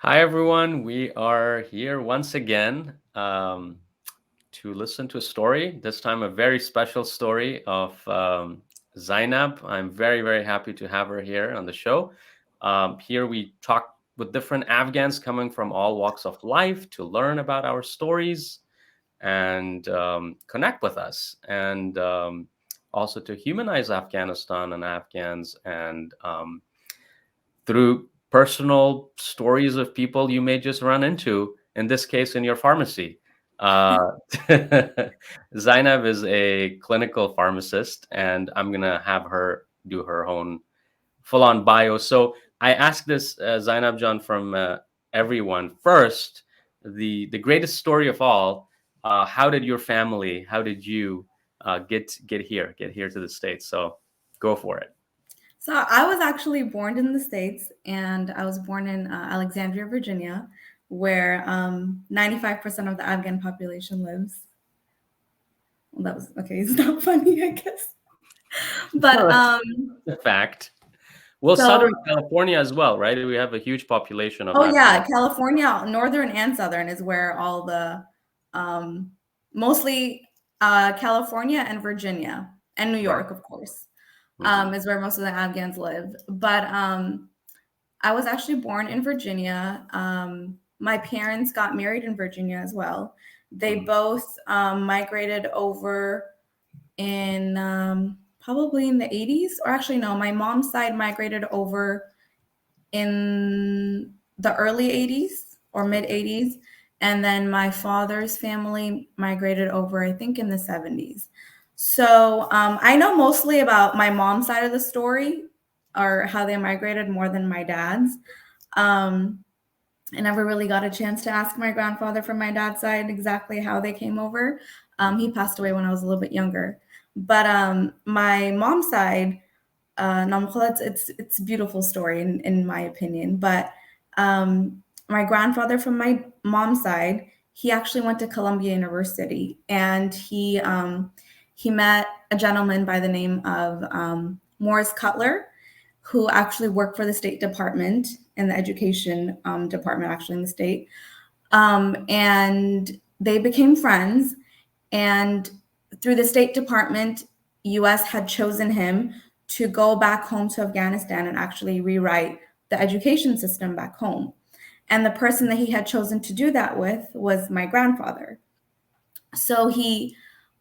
Hi, everyone. We are here once again to listen to a story, this time a very special story of Zainab. I'm very, very happy to have her here on the show. Here we talk with different Afghans coming from all walks of life to learn about our stories and connect with us, and also to humanize Afghanistan and Afghans, and through personal stories of people you may just run into, in this case, in your pharmacy. Uh, Zainab is a clinical pharmacist, and I'm going to have her do her own full on bio. So I asked this, Zainab John, from everyone. First, the greatest story of all, how did your family, how did you get here to the States? So go for it. So I was actually born in the States, and I was born in Alexandria, Virginia, where 95% of the Afghan population lives. Well, that was okay. It's not funny, I guess. But In fact. Well, so Southern California as well, right? We have a huge population of oh Afghans. yeah, California, northern and southern is where all the mostly California and Virginia and New Right. York, of course, Hmm. is where most of the Afghans live. But I was actually born in Virginia. My parents got married in Virginia as well. They Hmm. both migrated over in probably in the 80s, or actually, no, my mom's side migrated over in the early 80s or mid Okay. 80s. And then my father's family migrated over, I think, in the 70s. So I know mostly about my mom's side of the story or how they migrated more than my dad's. Um, I never really got a chance to ask my grandfather from my dad's side exactly how they came over. He Hmm. passed away when I was a little bit younger. But my mom's side, it's a beautiful story in my opinion. But my grandfather from my mom's side, he actually went to Columbia University, and he met a gentleman by the name of Morris Cutler, who actually worked for the State Department in the education department, actually in the state. And they became friends. And through the State Department, U.S. had chosen him to go back home to Afghanistan and actually rewrite the education system back home. And the person that he had chosen to do that with was my grandfather. So him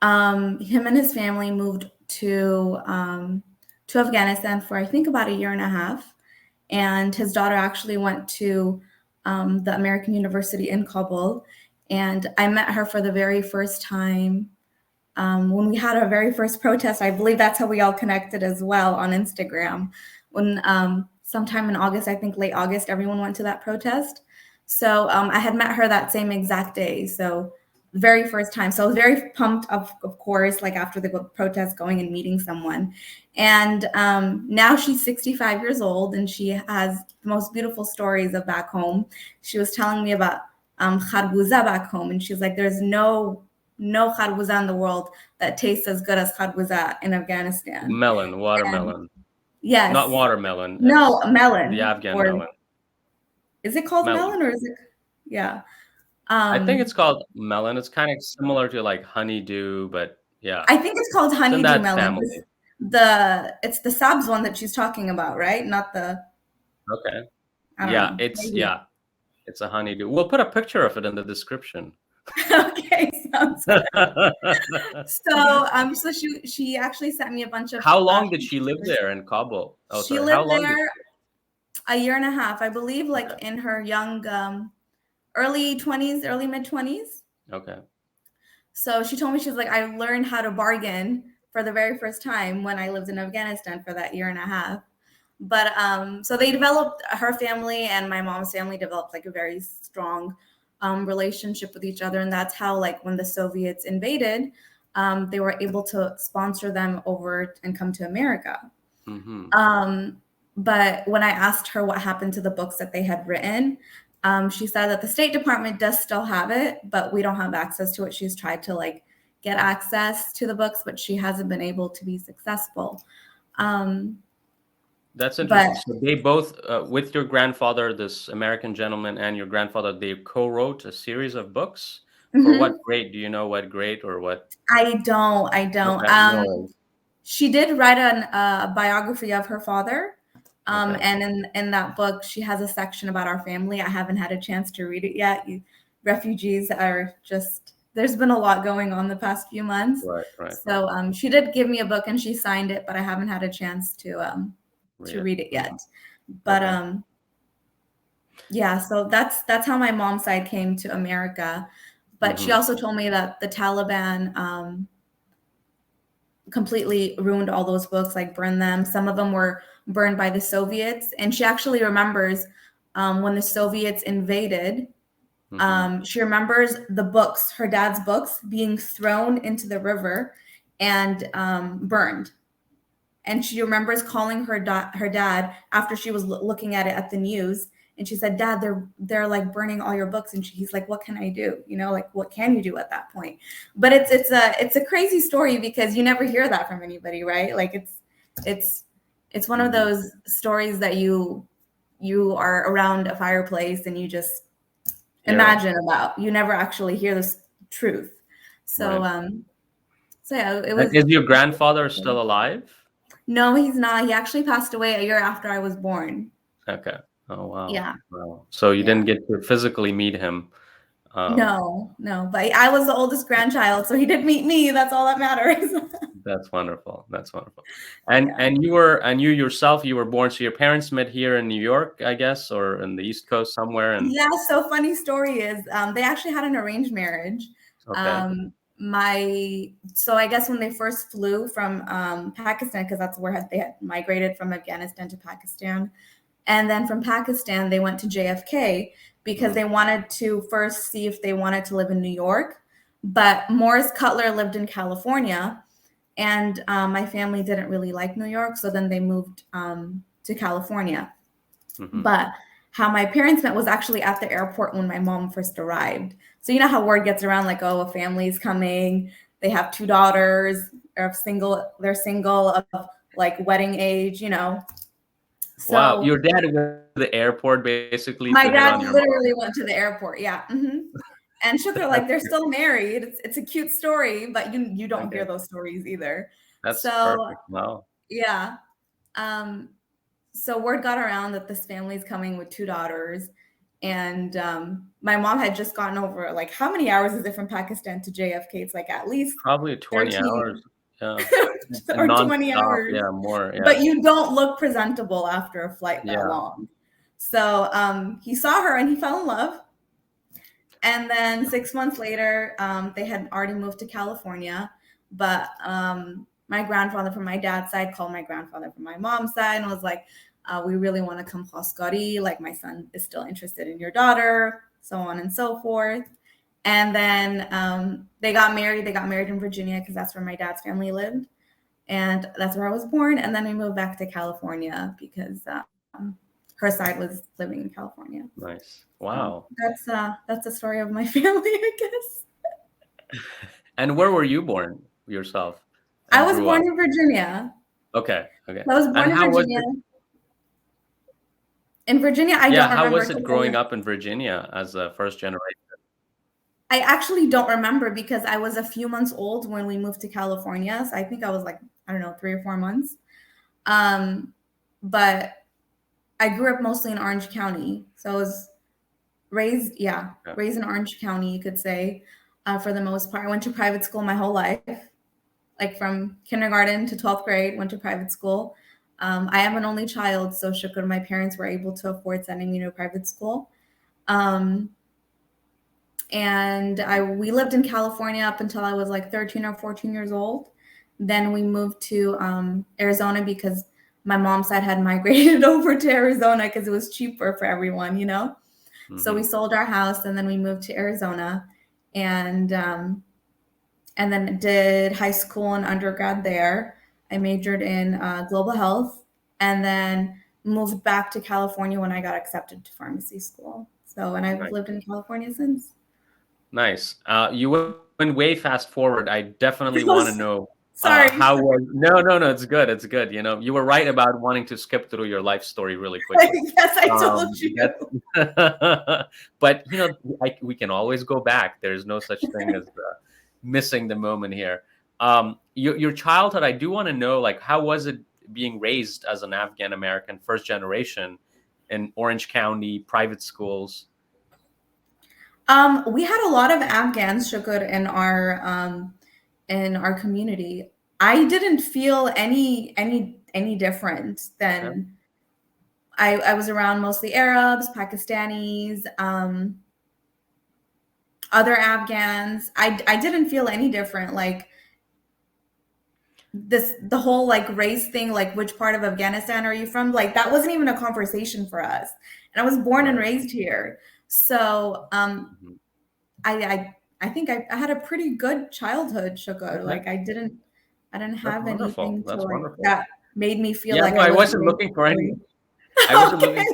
and his family moved to Afghanistan for I think about a year and a half, and his daughter actually went to the American University in Kabul, and I met her for the very first time when we had our very first protest. I believe that's how we all connected as well on Instagram. When sometime in August, I think late August, everyone went to that protest. So I had met her that same exact day. So the very first time. So I was very pumped, of course, like after the protest, going and meeting someone. And now she's 65 years old, and she has the most beautiful stories of back home. She was telling me about kharbuza back home, and she's like, there's no kharbuza in the world that tastes as good as kharbuza in Afghanistan. Melon, And watermelon, not yes, watermelon. no, It's the melon, Afghan or melon. is it called Melon. melon, or is it? Yeah. I think it's Um, called melon. It's kind of similar to like honeydew, but yeah, I think it's called it's in honeydew that melon. family. It's the Sabz one that she's talking about, right? Not the, Okay. I don't Yeah, know. it's Maybe. yeah, it's a honeydew. We'll put a picture of it in the description. Okay, sounds good. So she actually sent me a bunch of How long did she live pictures. there in Kabul? Oh, She sorry. How lived long did there a year and a half, I believe, she? like Okay. in her young early 20s, early mid 20s. Okay. So she told me, she's like, I learned how to bargain for the very first time when I lived in Afghanistan for that year and a half. But so they developed, her family and my mom's family developed like a very strong relationship with each other. And that's how, like, when the Soviets invaded, they were able to sponsor them over and come to America. Mm-hmm. Um, but when I asked her what happened to the books that they had written, she said that the State Department does still have it, but we don't have access to it. She's tried to like get access to the books, but she hasn't been able to be successful. Um, That's But interesting. So they both, with your grandfather, this American gentleman, and your grandfather, they co-wrote a series of books. For what mhm, grade? Do you know what grade or what? I don't. Okay, no worries. She did write a biography of her father. Okay, And in that book, she has a section about our family. I haven't had a chance to read it yet. Refugees are just, there's been a lot going on the past few months. right, right, right. So she did give me a book and she signed it, but I haven't had a chance Read to it. read it Mhm. yet. But Okay. yeah, so that's how my mom's side came to America. But she Hmm. also told me that the Taliban completely ruined all those books, like burned them. Some of them were burned by the Soviets. And she actually remembers when the Soviets invaded, Hmm. she remembers the books, her dad's books, being thrown into the river and burned. And she remembers calling her dad after she was looking at it at the news, and she said, "Dad, they're like burning all your books." And he's like, "What can I do? You know, like what can you do at that point?" But it's a crazy story because you never hear that from anybody, right? Like it's it's one of Hmm. those stories that you are around a fireplace and you just Yeah, imagine about. You never actually hear this truth. So right. so yeah, it And was. is your grandfather still alive? No, he's not. He actually passed away a year after I was born. Okay. Oh, wow. Yeah, Wow. So you yeah. didn't get to physically meet him. Um, No, no, but I was the oldest grandchild, so he did meet me. That's all that matters. that's wonderful. That's wonderful. Yeah. And you yourself, you were born. So your parents met here in New York, I guess, or in the East Coast somewhere. And Yeah, so funny story is they actually had an arranged marriage. okay. So I guess when they first flew from Pakistan, because that's where they had migrated from Afghanistan to Pakistan, and then from Pakistan they went to JFK because Mm, they wanted to first see if they wanted to live in New York. But Morris Cutler lived in California, and my family didn't really like New York, so then they moved to California. mhm. But how my parents met was actually at the airport when my mom first arrived. So you know how word gets around like, oh, a family's coming. They have two daughters. They're single of like wedding age, you know. Wow, So your dad went to the airport basically to my hit dad on your mom. literally went to the airport. Yeah. And shook her like they're still married. It's a cute story, but you don't hear Okay, those stories either. that's So perfect. Wow. yeah. Um, so word got around that this family's coming with two daughters, and my mom had just gotten over, like, how many hours is it from Pakistan to JFK? It's like at least Probably 20 hours. 13 Yeah. And or 20 nonstop. hours, Yeah, more. Yeah. but you don't look presentable after a flight that Yeah. long. So he saw her and he fell in love. And then 6 months later, they had already moved to California. But my grandfather from my dad's side called my grandfather from my mom's side and was like, we really want to come Khoskari. Like, my son is still interested in your daughter, so on and so forth. And then they got married. They got married in Virginia because that's where my dad's family lived. And that's where I was born. And then we moved back to California because her side was living in California. Nice. So Wow. that's the story of my family, I guess. And where were you born yourself I and was grew born up? in Virginia. Okay. Okay. I was And born in how was Virginia. it? In Virginia, I Yeah, don't how remember was it because growing up in Virginia as a first generation? I actually don't remember because I was a few months old when we moved to California. So I think I was like, I don't know, 3 or 4 months. Um, but I grew up mostly in Orange County. So I was Yeah. raised in Orange County, you could say, for the most part. I went to private school my whole life, like from kindergarten to 12th grade, went to private school. I am an only child, so shukr, my parents were able to afford sending me to a private school. Um, and we lived in California up until I was like 13 or 14 years old. Then we moved to Arizona because my mom's side had migrated over to Arizona because it was cheaper for everyone, you know. So we Hmm. sold our house and then we moved to Arizona, and and then did high school and undergrad there. I majored in global health, and then moved back to California when I got accepted to pharmacy school. So, and I've Nice. lived in California since. Nice. You went way fast forward. I definitely want to know. Sorry. How was no, it's good, it's good. You know, you were right about wanting to skip through your life story really quickly. Yes, I told you. That but you know, we can always go back. There's no such thing as missing the moment here. Your childhood, I do want to know, like, how was it being raised as an Afghan American, first generation, in Orange County, private schools? We had a lot of Afghans, Shukur, in our community. I didn't feel any different Okay. than I was around mostly Arabs, Pakistanis, other Afghans. I didn't feel any different. Like the whole like race thing, like which part of Afghanistan are you from? Like that wasn't even a conversation for us. And I was born and Right. raised here. So Mhm. I think I had a pretty good childhood, Shukur. Okay. Like I didn't That's have wonderful. anything to That's like wonderful. that made me feel Yeah, like no, I I was wasn't being looking for any. bullied. I wasn't Okay.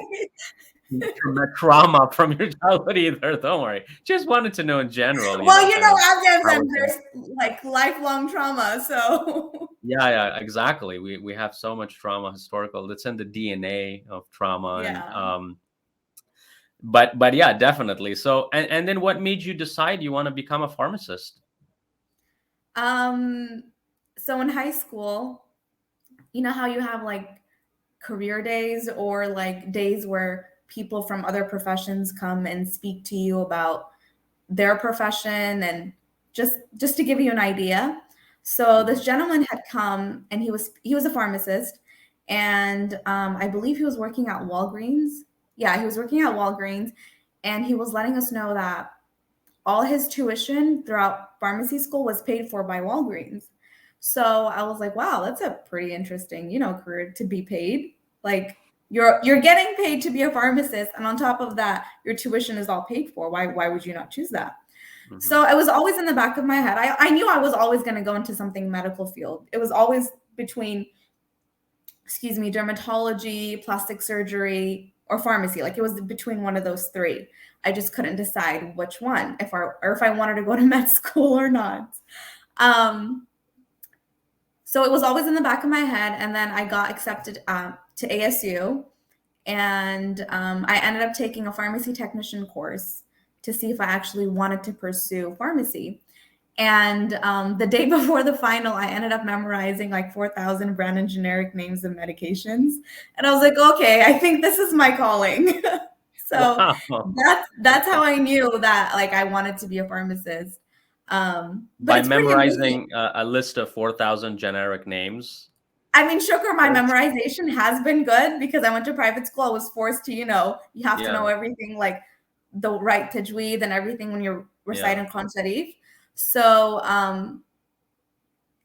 looking for trauma from your childhood either. Don't worry. Just wanted to know in general, you Well, know, you kind know, of Afghans how and it's been. there's like lifelong trauma. So Yeah, exactly. We have so much trauma, historical. It's in the DNA of trauma, and yeah. but yeah, definitely. So and then what made you decide you want to become a pharmacist? Um, so in high school, you know how you have like career days or like days where people from other professions come and speak to you about their profession and just to give you an idea. So this Mhm. gentleman had come and he was a pharmacist and I believe he was working at Walgreens. Yeah, he was working at Walgreens and he was letting us know that all his tuition throughout pharmacy school was paid for by Walgreens. So I was like, wow, that's a pretty interesting, career to be paid. Like you're getting paid to be a pharmacist, and on top of that, your tuition is all paid for. Why would you not choose that? Mhm. So it was always in the back of my head. I knew I was always going to go into something medical field. It was always between, excuse me, dermatology, plastic surgery, or pharmacy. Like it was between one of those three. I just couldn't decide which one, if I wanted to go to med school or not. Um, so it was always in the back of my head, and then I got accepted to ASU, and I ended up taking a pharmacy technician course to see if I actually wanted to pursue pharmacy. And the day before the final, I ended up memorizing like 4,000 brand and generic names of medications. And I was like, okay, I think this is my calling. So Wow. that's how I knew that like I wanted to be a pharmacist. But By it's pretty amazing. memorizing a list of 4,000 generic names. I mean, sugar, my That's, memorization has been good because I went to private school. I was forced to, you have to know yeah, everything like the right tajweed and everything when you're yeah. reciting Quran Sharif. So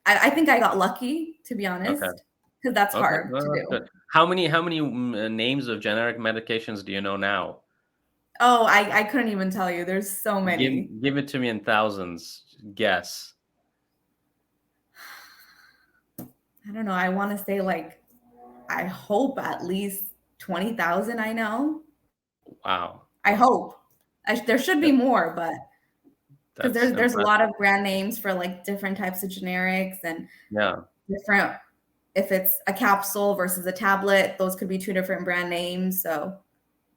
I think I got lucky, to be Okay. honest, because that's Okay. hard to Well, that's do. good. How many names of generic medications do you know now? Oh, I couldn't even tell you. There's so many. Give it to me in thousands. Guess. I don't know. I want to say like, I hope at least 20,000 I know. Wow. I hope. There should be That, more, but because that's there's a lot impressive. of brand names for like different types of generics and Yeah. different, if it's a capsule versus a tablet, those could be two different brand names. So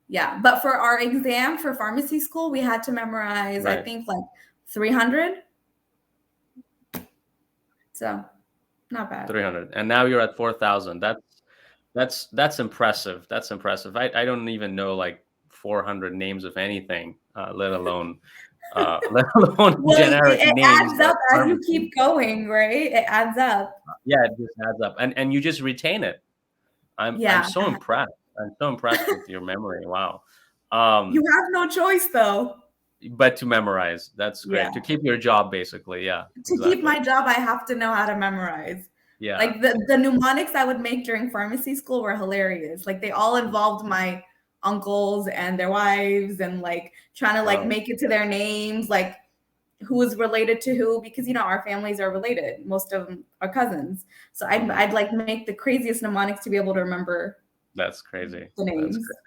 yeah, but for our exam for pharmacy school, we had to memorize, I Right. think, like 300. So not bad. 300. And now you're at 4,000. That's impressive. That's impressive. I don't even know like 400 names of anything, let alone Well, generic it names adds of up as you pharmacy. keep going, right? It adds up. Yeah, it just adds up. And you just retain it. I'm Yeah. so impressed. I'm so impressed with your memory. Wow. You Um, have no choice, though. but to memorize, that's Yeah. great. To keep your job, basically. Yeah, To keep exactly. my job, I have to know how to memorize. Yeah. Like the mnemonics I would make during pharmacy school were hilarious. Like they all involved my uncles and their wives and like trying to like Wow. make it to their names, like who is related to who, because our families are related. Most of them are cousins. So Mhm. I'd like make the craziest mnemonics to be able to remember That's crazy. the That's names. great.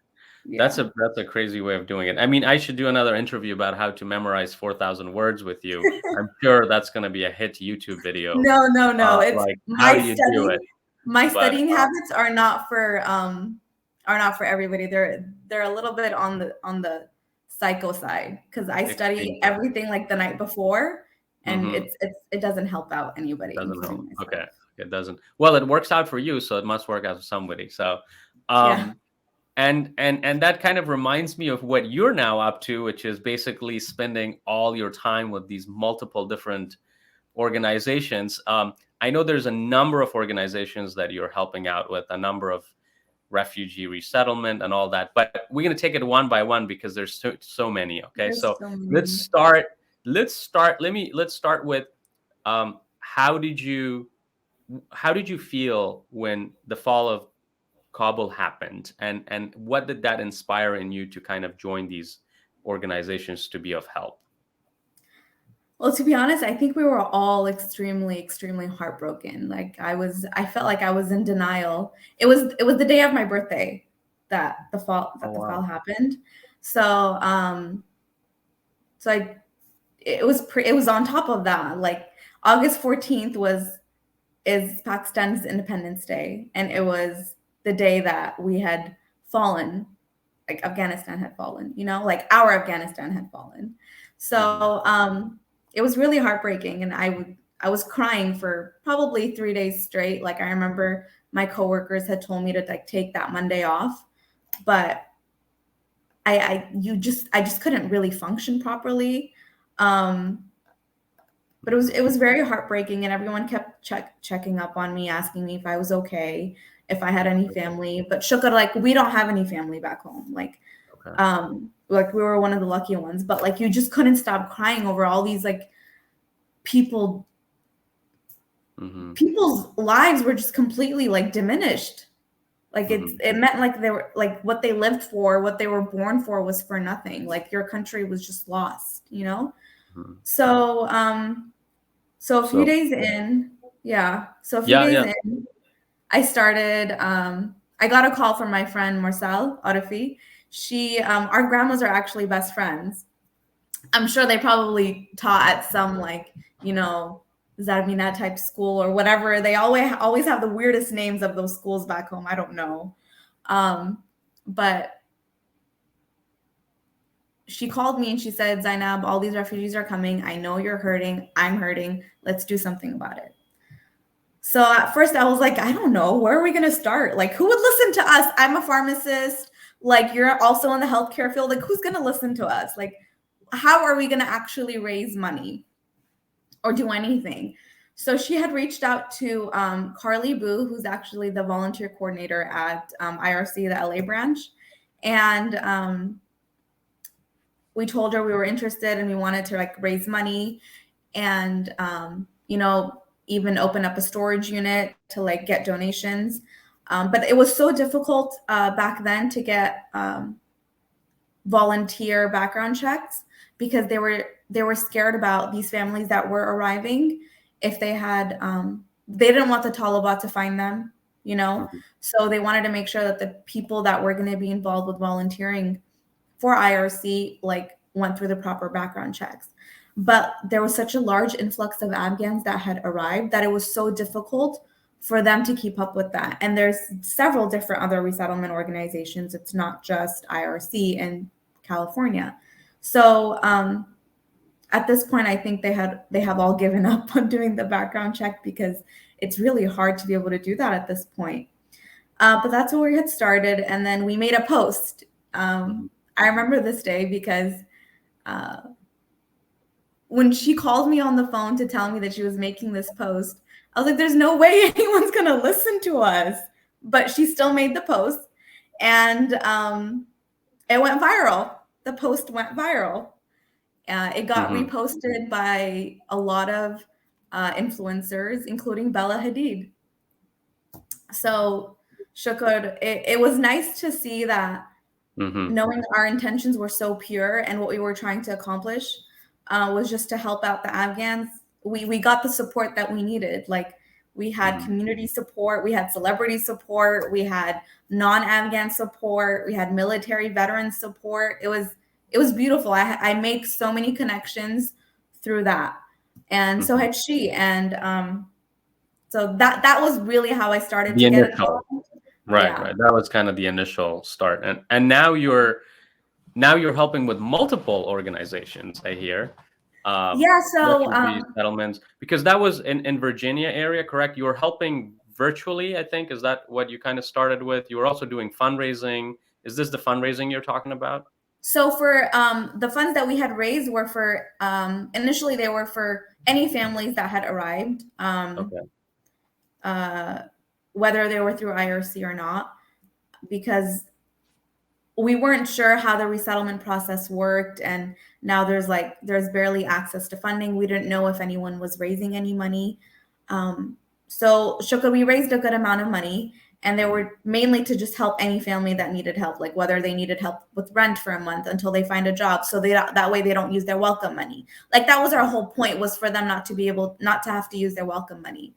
Yeah. That's a crazy way of doing it. I mean, I should do another interview about how to memorize 4,000 words with you. I'm sure that's going to be a hit YouTube video. No. It's Like, how do you do it? my But studying habits are not for everybody. They're a little bit on the psycho side, because I extreme study side. everything like the night before, and Mm-hmm. it doesn't help out anybody, Doesn't help. including myself. Okay. It doesn't. Well, it works out for you, so it must work out for somebody. So, Yeah. um, and that kind of reminds me of what you're now up to, which is basically spending all your time with these multiple different organizations. I know there's a number of organizations that you're helping out with, a number of refugee resettlement and all that, but we're going to take it one by one because there's so many. Okay, There's so so let's many. start. Let's start with how did you feel when the fall of Kabul happened, and what did that inspire in you to kind of join these organizations to be of help? Well, to be honest, I think we were all extremely, extremely heartbroken. Like I felt like I was in denial. It was the day of my birthday that Oh the fall wow. happened. So so I it was on top of that. Like August 14th is Pakistan's Independence Day, and it was the day that we had fallen, like Afghanistan had fallen, like our Afghanistan had fallen. Mm-hmm. So it was really heartbreaking, and I was crying for probably 3 days straight. Like I remember my coworkers had told me to like take that Monday off, but I just couldn't really function properly. Um, but it was very heartbreaking, and everyone kept checking up on me, asking me if I was okay, if I had any family. But Shukr, like we don't have any family back home. Okay. Like we were one of the lucky ones, but like you just couldn't stop crying over all these like people Mm-hmm. people's lives were just completely like diminished. Like Mm-hmm. it meant like they were like what they lived for, what they were born for was for nothing. Like your country was just lost. Mm-hmm. So a few So days in, yeah. So a few yeah, days yeah. in, I started I got a call from my friend Marcel Arifi. She our grandmas are actually best friends. I'm sure they probably taught at some like, Zarmina type school or whatever. They always have the weirdest names of those schools back home. I don't know. But she called me and she said, Zainab, all these refugees are coming. I know you're hurting. I'm hurting. Let's do something about it. So at first I was like, I don't know. Where are we going to start? Like, who would listen to us? I'm a pharmacist. Like, you're also in the healthcare field. Like, who's going to listen to us? Like, how are we going to actually raise money or do anything? So she had reached out to Carly Boo, who's actually the volunteer coordinator at IRC, the LA branch. And we told her we were interested and we wanted to like raise money and, even open up a storage unit to like get donations. But it was so difficult back then to get volunteer background checks because they were scared about these families that were arriving if they had they didn't want the Taliban to find them. Mm-hmm. So they wanted to make sure that the people that were going to be involved with volunteering for IRC like went through the proper background checks. But there was such a large influx of Afghans that had arrived that it was so difficult for them to keep up with that. And there's several different other resettlement organizations. It's not just IRC in California. So at this point, I think they have all given up on doing the background check because it's really hard to be able to do that at this point. But that's where we had started, and then we made a post. I remember this day because when she called me on the phone to tell me that she was making this post, I was like, there's no way anyone's going to listen to us. But she still made the post, and it went viral. The post went viral. It got Mm-hmm. reposted by a lot of influencers, including Bella Hadid. So, Shukr, it was nice to see that Mm-hmm. knowing our intentions were so pure and what we were trying to accomplish was just to help out the Afghans. We got the support that we needed. Like We had community support. We had celebrity support. We had non-Afghan support. We had military veteran support. It was beautiful. I made so many connections through that, and so had she. And so that was really how I started The to get initial, involved. right, Yeah. right. That was kind of the initial start, and now you're helping with multiple organizations, I hear. Yeah. So Refugee settlements, because that was in Virginia area, correct? You were helping virtually, I think. Is that what you kind of started with? You were also doing fundraising. Is this the fundraising you're talking about? So for the funds that we had raised were for initially they were for any families that had arrived, Okay. whether they were through IRC or not, because we weren't sure how the resettlement process worked, and now there's barely access to funding. We didn't know if anyone was raising any money. So Shukla, we raised a good amount of money, and they were mainly to just help any family that needed help, like whether they needed help with rent for a month until they find a job, so that way they don't use their welcome money. Like that was our whole point, was for them not to have to use their welcome money.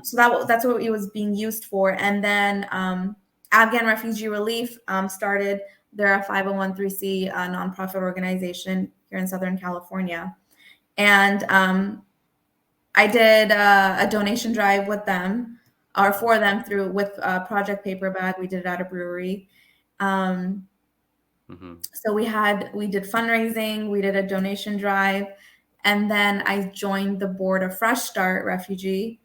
So that's what it was being used for. And then Afghan Refugee Relief started. They're a 501(c) nonprofit organization here in Southern California. And I did a donation drive with them, or for them, with Project Paper Bag. We did it at a brewery. So we did fundraising, we did a donation drive, and then I joined the board of FreshStart Refugee,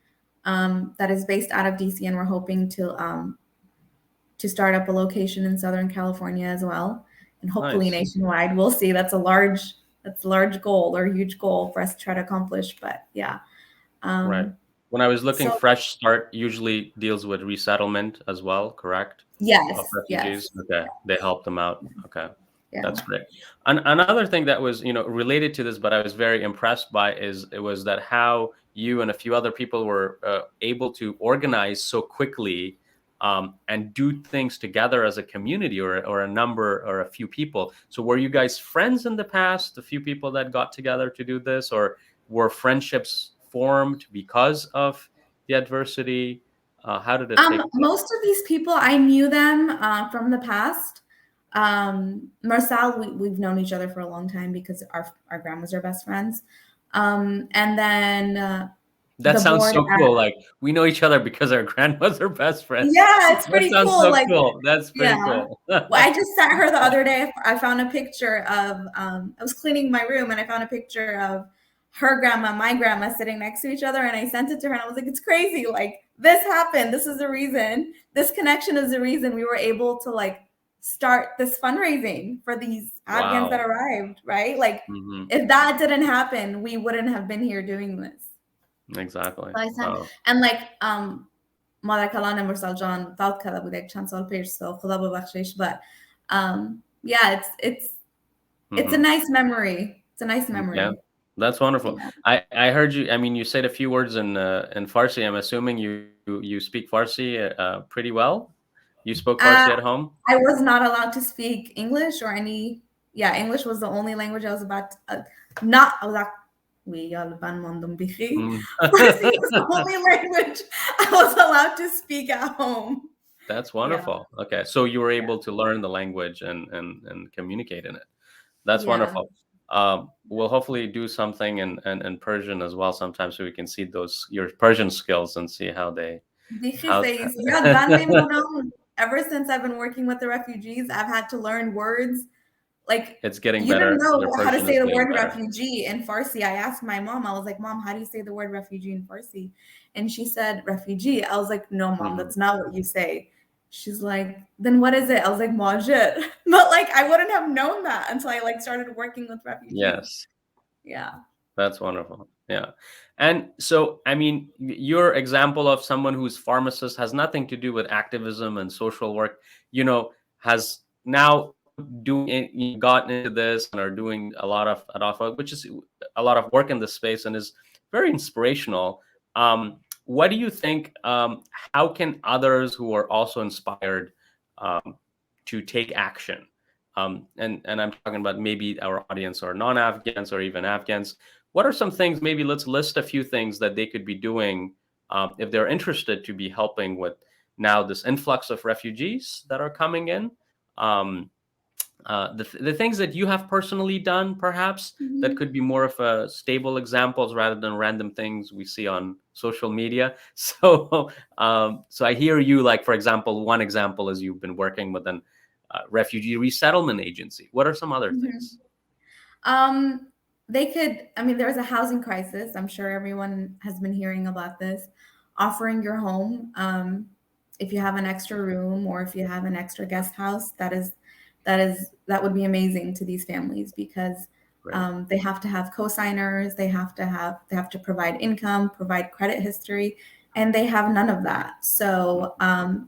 that is based out of DC, and we're hoping to start up a location in Southern California as well, and hopefully nationwide. We'll see. That's a large goal, or a huge goal for us to try to accomplish. But yeah. Right. When I was looking, Fresh Start usually deals with resettlement as well, correct? Yes. Of refugees. Yes. Okay. They help them out. Okay. Yeah. That's great. Another thing that was, related to this, but I was very impressed by, was that how you and a few other people were able to organize so quickly, and do things together as a community, or a number, or a few people. So were you guys friends in the past, a few people that got together to do this, or were friendships formed because of the adversity? How did it take place? Most of these people, I knew them from the past. Marcel, we've known each other for a long time because our grandmas are best friends. And then that sounds so board cool. Like, we know each other because our grandmas are best friends. Yeah, it's That pretty sounds cool. so Like, cool. That's pretty yeah. cool. Well, I just sent her the other day. I found a picture of, I was cleaning my room, and I found a picture of her grandma, my grandma, sitting next to each other. And I sent it to her, and I was like, it's crazy. Like, this happened. This is the reason. This connection is the reason we were able to like start this fundraising for these Afghans that arrived, right? Like, if that didn't happen, we wouldn't have been here doing this. Exactly. So I sent, and like, مادر کلان مرسل جان فوت کرده بود یک چند سال پیش، so خدا ببخشش. But yeah, it's a nice memory. It's a nice memory. Yeah, that's wonderful. Yeah. I heard you. I mean, you said a few words in Farsi. I'm assuming you speak Farsi pretty well. You spoke Farsi at home? I was not allowed to speak English or any. Yeah, English was the only language I was about to, not. I was like, Farsi was the only language I was allowed to speak at home. That's wonderful. Yeah. Okay, so you were able to learn the language and communicate in it. That's wonderful. We'll hopefully do something in Persian as well sometime, so we can see your Persian skills and see how they. Ever since I've been working with the refugees, I've had to learn words. Like, it's getting better. You don't know how to say the word refugee in Farsi. I asked my mom, I was like, Mom, how do you say the word refugee in Farsi? And she said, refugee. I was like, no, Mom, that's not what you say. She's like, then what is it? I was like, majid. But like, I wouldn't have known that until I like started working with refugees. Yes. Yeah. That's wonderful. Yeah. And so, I mean, your example of someone who's pharmacist has nothing to do with activism and social work, has now gotten into this and are doing a lot of which is a lot of work in this space, and is very inspirational. What do you think? How can others who are also inspired to take action? And I'm talking about maybe our audience are non-Afghans or even Afghans. What are some things? Maybe let's list a few things that they could be doing if they're interested to be helping with now this influx of refugees that are coming in. The things that you have personally done, perhaps, that could be more of a stable examples rather than random things we see on social media. So, so I hear you. Like, for example, one example is you've been working with an refugee resettlement agency. What are some other things? Um, they could, I mean, there's a housing crisis. I'm sure everyone has been hearing about this. Offering your home, if you have an extra room or if you have an extra guest house, that would be amazing to these families because Right. they have to have co-signers, they have to provide income, provide credit history, and they have none of that. So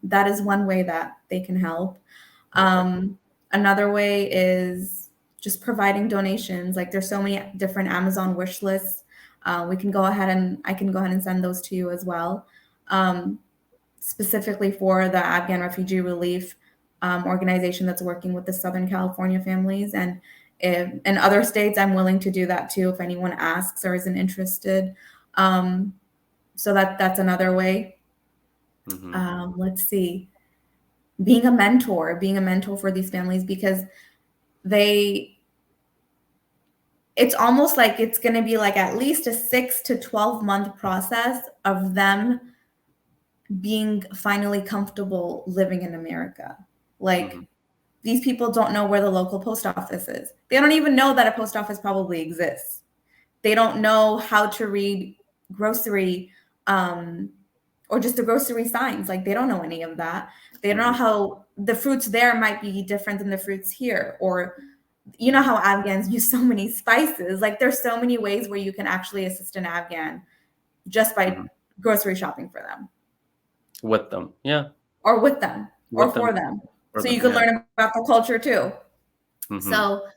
that is one way that they can help. Okay. Another way is just providing donations. Like there's so many different Amazon wish lists. I can go ahead and send those to you as well. Specifically for the Afghan Refugee Relief organization that's working with the Southern California families. And in other states, I'm willing to do that too if anyone asks or isn't interested. So that's another way. Let's see. Being a mentor for these families because it's almost like it's going to be like at least a 6 to 12-month process of them being finally comfortable living in America. Like these people don't know where the local post office is. They don't even know that a post office probably exists. They don't know how to read grocery or just the grocery signs. Like they don't know any of that. They don't know how the fruits there might be different than the fruits here, or you know how Afghans use so many spices. Like there's so many ways where you can actually assist an Afghan just by grocery shopping for them. With them, yeah. Or with them, or With for them, them. So you them, can yeah. learn about the culture too. So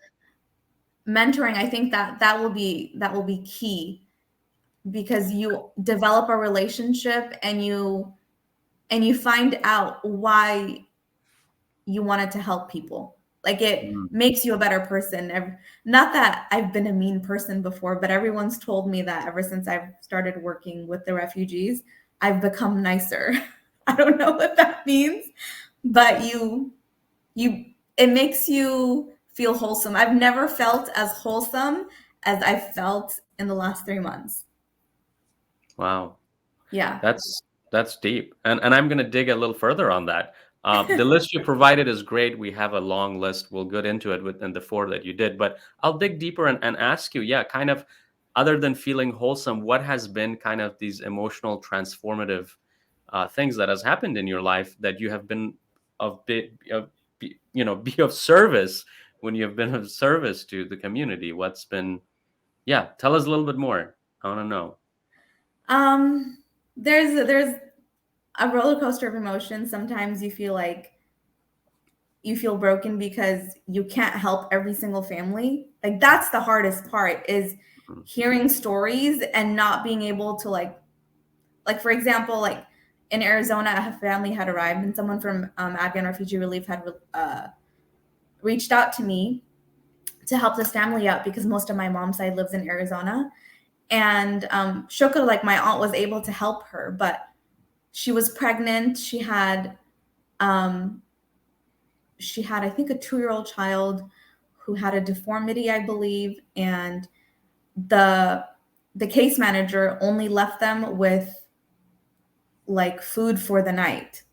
mentoring, I think that will be key because you develop a relationship and you find out why you wanted to help people. Like it makes you a better person. Not that I've been a mean person before, but everyone's told me that ever since I've started working with the refugees, I've become nicer. I don't know what that means, but it makes you feel wholesome. I've never felt as wholesome as I felt in the last 3 months. Wow. Yeah. That's deep. And I'm going to dig a little further on that. The list you provided is great. We have a long list. We'll get into it within the 4 that you did, but I'll dig deeper and ask you, yeah, kind of other than feeling wholesome, what has been kind of these emotional transformative things that has happened in your life that you have been be of service when you have been of service to the community? What's been, yeah, tell us a little bit more. I want to know. There's a roller coaster of emotions. Sometimes you feel broken because you can't help every single family. Like that's the hardest part is hearing stories and not being able to like for example, like in Arizona, a family had arrived and someone from Afghan Refugee Relief had reached out to me to help this family out because most of my mom's side lives in Arizona. And Shukr, like my aunt was able to help her, but she was pregnant. She had I think a 2-year-old child who had a deformity, I believe, and the case manager only left them with like food for the night.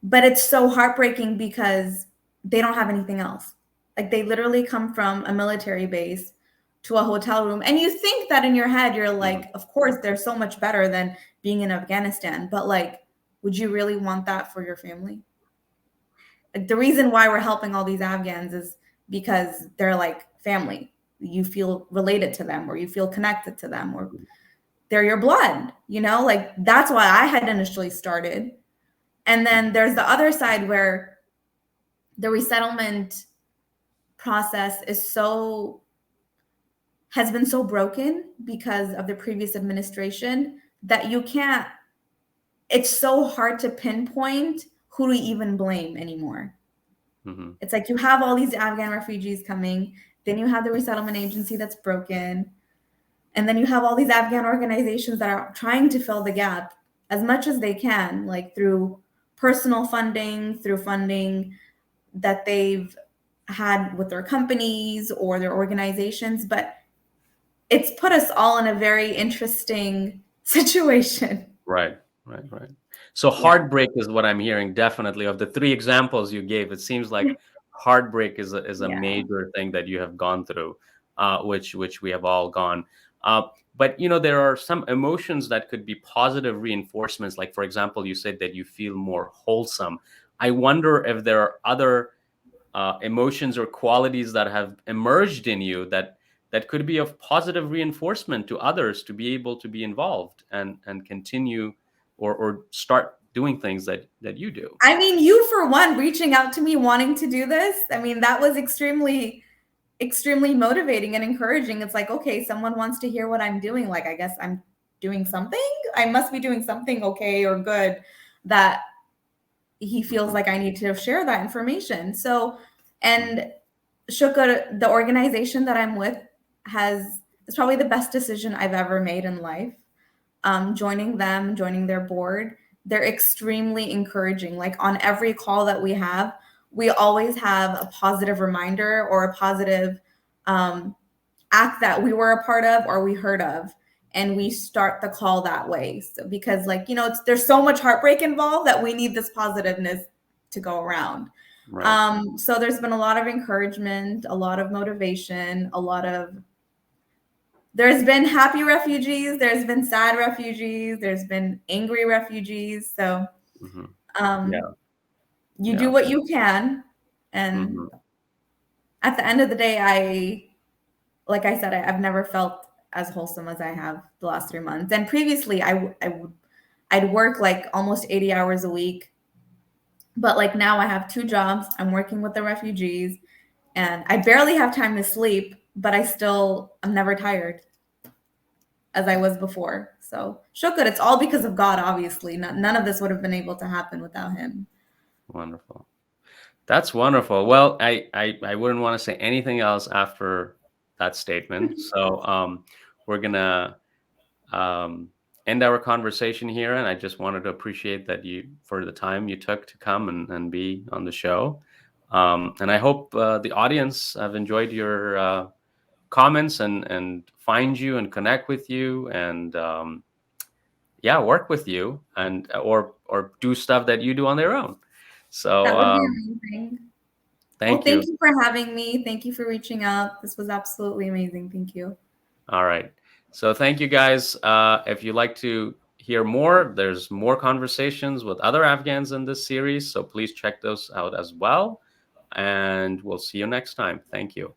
But it's so heartbreaking because they don't have anything else. Like they literally come from a military base to a hotel room. And you think that in your head, you're like, of course, they're so much better than being in Afghanistan. But like, would you really want that for your family? Like the reason why we're helping all these Afghans is because they're like family. You feel related to them or you feel connected to them or they're your blood, like that's why I had initially started. And then there's the other side where the resettlement process has been so broken because of the previous administration that it's so hard to pinpoint who to even blame anymore. It's like you have all these Afghan refugees coming, then you have the resettlement agency that's broken, And then you have all these Afghan organizations that are trying to fill the gap as much as they can, like through personal funding, through funding that they've had with their companies or their organizations. But it's put us all in a very interesting situation. Right. So Yeah. heartbreak is what I'm hearing, definitely. Of the three examples you gave, it seems like heartbreak is a Yeah. major thing that you have gone through, which we have all gone. But there are some emotions that could be positive reinforcements. Like, for example, you said that you feel more wholesome. I wonder if there are other emotions or qualities that have emerged in you that could be of positive reinforcement to others to be able to be involved and continue or start doing things that you do. I mean, you for one, reaching out to me wanting to do this, I mean, that was extremely motivating and encouraging. It's like, okay, someone wants to hear what I'm doing. Like, I guess I'm doing something. I must be doing something okay or good that he feels like I need to share that information. So, and Shukr, the organization that I'm with, is probably the best decision I've ever made in life. Joining them, joining their board, they're extremely encouraging. Like on every call that we always have a positive reminder or a positive act that we were a part of or we heard of, and we start the call that way. So, because there's so much heartbreak involved that we need this positiveness to go around. Right. So there's been a lot of encouragement, a lot of motivation, there's been happy refugees, there's been sad refugees, there's been angry refugees. So Mm-hmm. um, Yeah. you do Yeah. what you can. And Mm-hmm. at the end of the day, like I said, I've never felt as wholesome as I have the last 3 months. And previously I'd work like almost 80 hours a week. But like now I have 2 jobs. I'm working with the refugees and I barely have time to sleep, but I'm never tired as I was before. So shukr, it's all because of God, obviously. None of this would have been able to happen without him. Wonderful. That's wonderful. Well, I wouldn't want to say anything else after that statement. So we're gonna um, end our conversation here, and I just wanted to appreciate that you for the time you took to come and be on the show. And I hope the audience have enjoyed your comments and find you and connect with you and yeah, work with you and or do stuff that you do on their own. So That would be amazing. Well, thank thank you. you for having me. Thank you for reaching out. This was absolutely amazing. Thank you. All right. So thank you guys. If you'd like to hear more, there's more conversations with other Afghans in this series. So please check those out as well. And we'll see you next time. Thank you.